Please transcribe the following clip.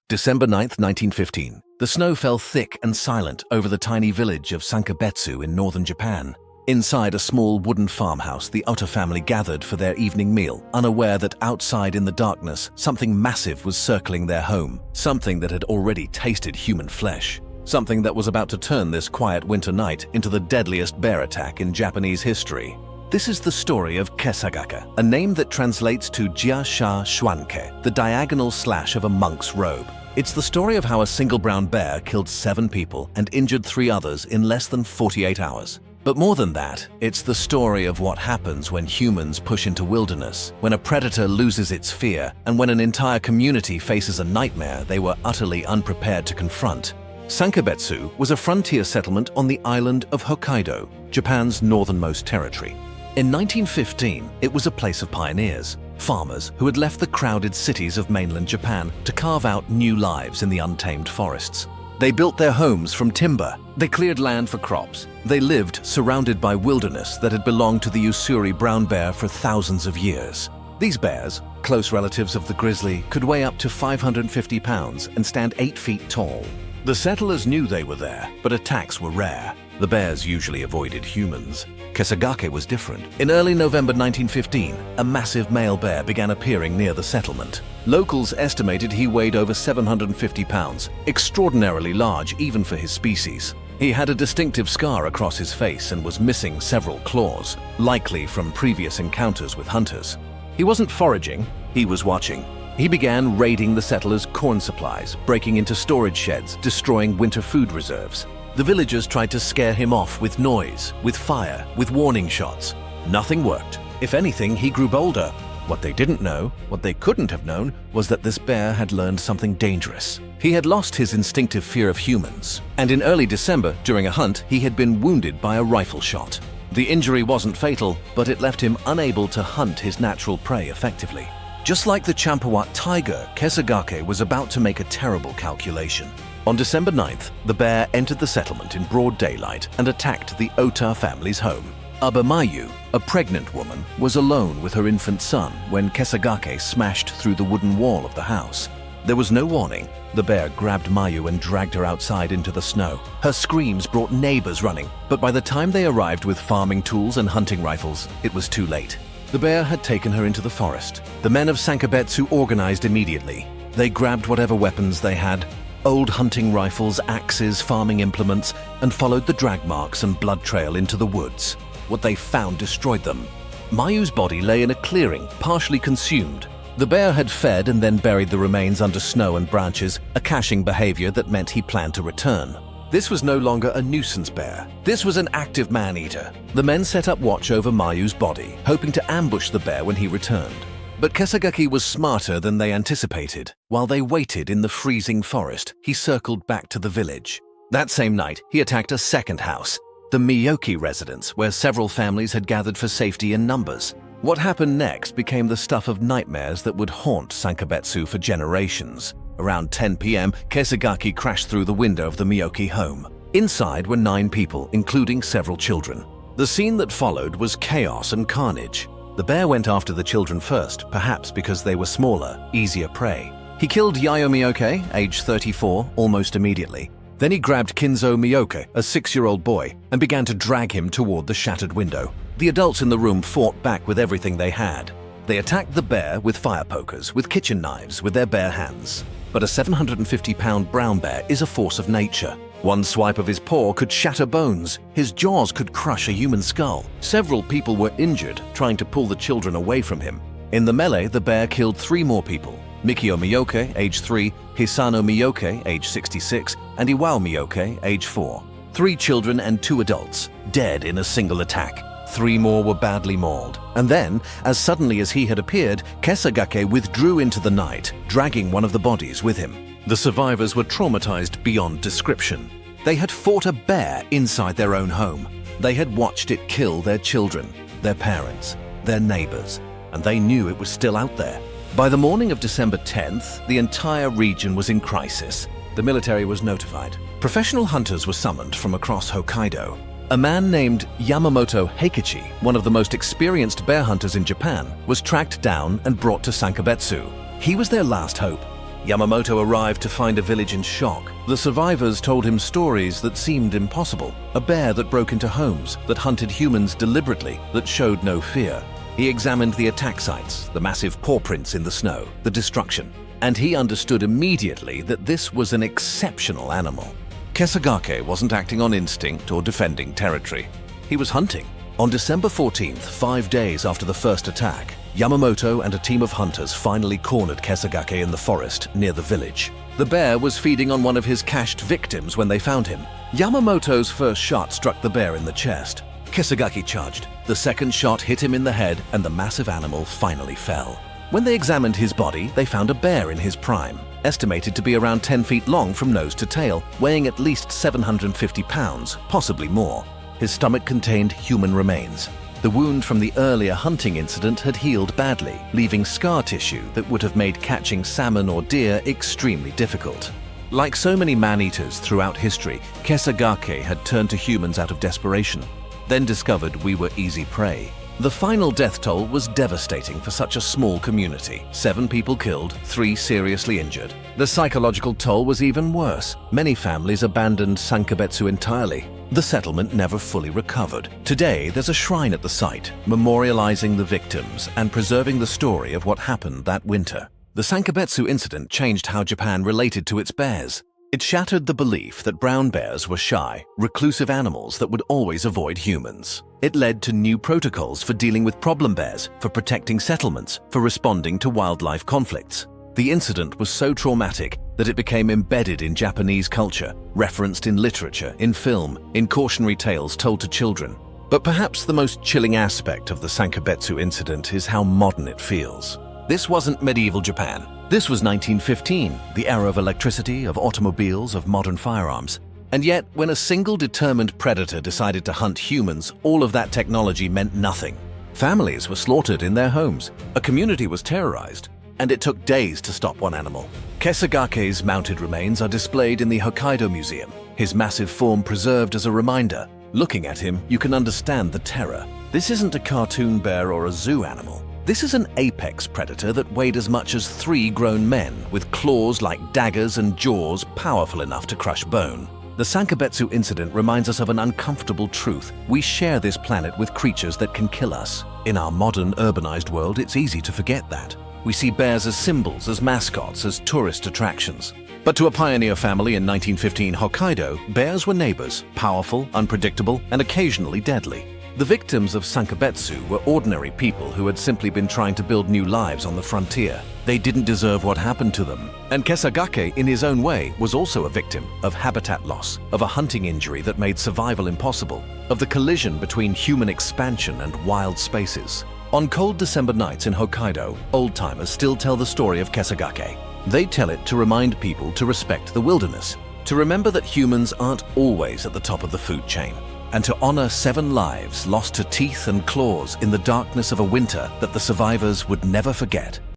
December 9, 1915. The snow fell thick and silent over the tiny village of Sankebetsu in northern Japan. Inside a small wooden farmhouse, the Otter family gathered for their evening meal, unaware that outside in the darkness, something massive was circling their home, something that had already tasted human flesh, something that was about to turn this quiet winter night into the deadliest bear attack in Japanese history. This is the story of Kesagake, a name that translates to Jia Sha Shuanke, the diagonal slash of a monk's robe. It's the story of how a single brown bear killed 7 people and injured 3 others in less than 48 hours. But more than that, it's the story of what happens when humans push into wilderness, when a predator loses its fear, and when an entire community faces a nightmare they were utterly unprepared to confront. Sankebetsu was a frontier settlement on the island of Hokkaido, Japan's northernmost territory. In 1915, it was a place of pioneers, farmers who had left the crowded cities of mainland Japan to carve out new lives in the untamed forests. They built their homes from timber. They cleared land for crops. They lived surrounded by wilderness that had belonged to the Ussuri brown bear for thousands of years. These bears, close relatives of the grizzly, could weigh up to 550 pounds and stand 8 feet tall. The settlers knew they were there, but attacks were rare. The bears usually avoided humans. Kesagake was different. In early November 1915, a massive male bear began appearing near the settlement. Locals estimated he weighed over 750 pounds, extraordinarily large even for his species. He had a distinctive scar across his face and was missing several claws, likely from previous encounters with hunters. He wasn't foraging, he was watching. He began raiding the settlers' corn supplies, breaking into storage sheds, destroying winter food reserves. The villagers tried to scare him off with noise, with fire, with warning shots. Nothing worked. If anything, he grew bolder. What they didn't know, what they couldn't have known, was that this bear had learned something dangerous. He had lost his instinctive fear of humans, and in early December, during a hunt, he had been wounded by a rifle shot. The injury wasn't fatal, but it left him unable to hunt his natural prey effectively. Just like the Champawat tiger, Kesagake was about to make a terrible calculation. On December 9th, the bear entered the settlement in broad daylight and attacked the Ota family's home. Aba Mayu, a pregnant woman, was alone with her infant son when Kesagake smashed through the wooden wall of the house. There was no warning. The bear grabbed Mayu and dragged her outside into the snow. Her screams brought neighbors running, but by the time they arrived with farming tools and hunting rifles, it was too late. The bear had taken her into the forest. The men of Sankebetsu organized immediately. They grabbed whatever weapons they had, old hunting rifles, axes, farming implements, and followed the drag marks and blood trail into the woods. What they found destroyed them. Mayu's body lay in a clearing, partially consumed. The bear had fed and then buried the remains under snow and branches, a caching behavior that meant he planned to return. This was no longer a nuisance bear. This was an active man-eater. The men set up watch over Mayu's body, hoping to ambush the bear when he returned. But Kesagake was smarter than they anticipated. While they waited in the freezing forest, he circled back to the village. That same night, he attacked a second house, the Miyoki residence, where several families had gathered for safety in numbers. What happened next became the stuff of nightmares that would haunt Sankebetsu for generations. Around 10 p.m., Kesagake crashed through the window of the Miyoki home. Inside were 9 people, including several children. The scene that followed was chaos and carnage. The bear went after the children first, perhaps because they were smaller, easier prey. He killed Yayo Miyoke, age 34, almost immediately. Then he grabbed Kinzo Miyoke, a 6-year-old boy, and began to drag him toward the shattered window. The adults in the room fought back with everything they had. They attacked the bear with fire pokers, with kitchen knives, with their bare hands. But a 750-pound brown bear is a force of nature. One swipe of his paw could shatter bones. His jaws could crush a human skull. Several people were injured trying to pull the children away from him. In the melee, the bear killed 3 more people. Mikio Miyoke, age 3, Hisano Miyoke, age 66, and Iwao Miyoke, age 4. 3 children and 2 adults, dead in a single attack. 3 more were badly mauled. And then, as suddenly as he had appeared, Kesagake withdrew into the night, dragging one of the bodies with him. The survivors were traumatized beyond description. They had fought a bear inside their own home. They had watched it kill their children, their parents, their neighbors, and they knew it was still out there. By the morning of December 10th, the entire region was in crisis. The military was notified. Professional hunters were summoned from across Hokkaido. A man named Yamamoto Heikichi, one of the most experienced bear hunters in Japan, was tracked down and brought to Sankebetsu. He was their last hope. Yamamoto arrived to find a village in shock. The survivors told him stories that seemed impossible. A bear that broke into homes, that hunted humans deliberately, that showed no fear. He examined the attack sites, the massive paw prints in the snow, the destruction. And he understood immediately that this was an exceptional animal. Kesagake wasn't acting on instinct or defending territory. He was hunting. On December 14th, 5 days after the first attack, Yamamoto and a team of hunters finally cornered Kesagake in the forest near the village. The bear was feeding on one of his cached victims when they found him. Yamamoto's first shot struck the bear in the chest. Kesagake charged. The second shot hit him in the head and the massive animal finally fell. When they examined his body, they found a bear in his prime, estimated to be around 10 feet long from nose to tail, weighing at least 750 pounds, possibly more. His stomach contained human remains. The wound from the earlier hunting incident had healed badly, leaving scar tissue that would have made catching salmon or deer extremely difficult. Like so many man-eaters throughout history, Kesagake had turned to humans out of desperation, then discovered we were easy prey. The final death toll was devastating for such a small community. 7 people killed, 3 seriously injured. The psychological toll was even worse. Many families abandoned Sankebetsu entirely. The settlement never fully recovered. Today, there's a shrine at the site, memorializing the victims and preserving the story of what happened that winter. The Sankebetsu incident changed how Japan related to its bears. It shattered the belief that brown bears were shy, reclusive animals that would always avoid humans. It led to new protocols for dealing with problem bears, for protecting settlements, for responding to wildlife conflicts. The incident was so traumatic that it became embedded in Japanese culture, referenced in literature, in film, in cautionary tales told to children. But perhaps the most chilling aspect of the Sankebetsu incident is how modern it feels. This wasn't medieval Japan. This was 1915, the era of electricity, of automobiles, of modern firearms. And yet, when a single determined predator decided to hunt humans, all of that technology meant nothing. Families were slaughtered in their homes, a community was terrorized, and it took days to stop one animal. Kesagake's mounted remains are displayed in the Hokkaido Museum, his massive form preserved as a reminder. Looking at him, you can understand the terror. This isn't a cartoon bear or a zoo animal. This is an apex predator that weighed as much as 3 grown men, with claws like daggers and jaws powerful enough to crush bone. The Sankebetsu incident reminds us of an uncomfortable truth. We share this planet with creatures that can kill us. In our modern, urbanized world, it's easy to forget that. We see bears as symbols, as mascots, as tourist attractions. But to a pioneer family in 1915 Hokkaido, bears were neighbors, powerful, unpredictable, and occasionally deadly. The victims of Sankebetsu were ordinary people who had simply been trying to build new lives on the frontier. They didn't deserve what happened to them. And Kesagake, in his own way, was also a victim of habitat loss, of a hunting injury that made survival impossible, of the collision between human expansion and wild spaces. On cold December nights in Hokkaido, old-timers still tell the story of Kesagake. They tell it to remind people to respect the wilderness, to remember that humans aren't always at the top of the food chain, and to honor 7 lives lost to teeth and claws in the darkness of a winter that the survivors would never forget.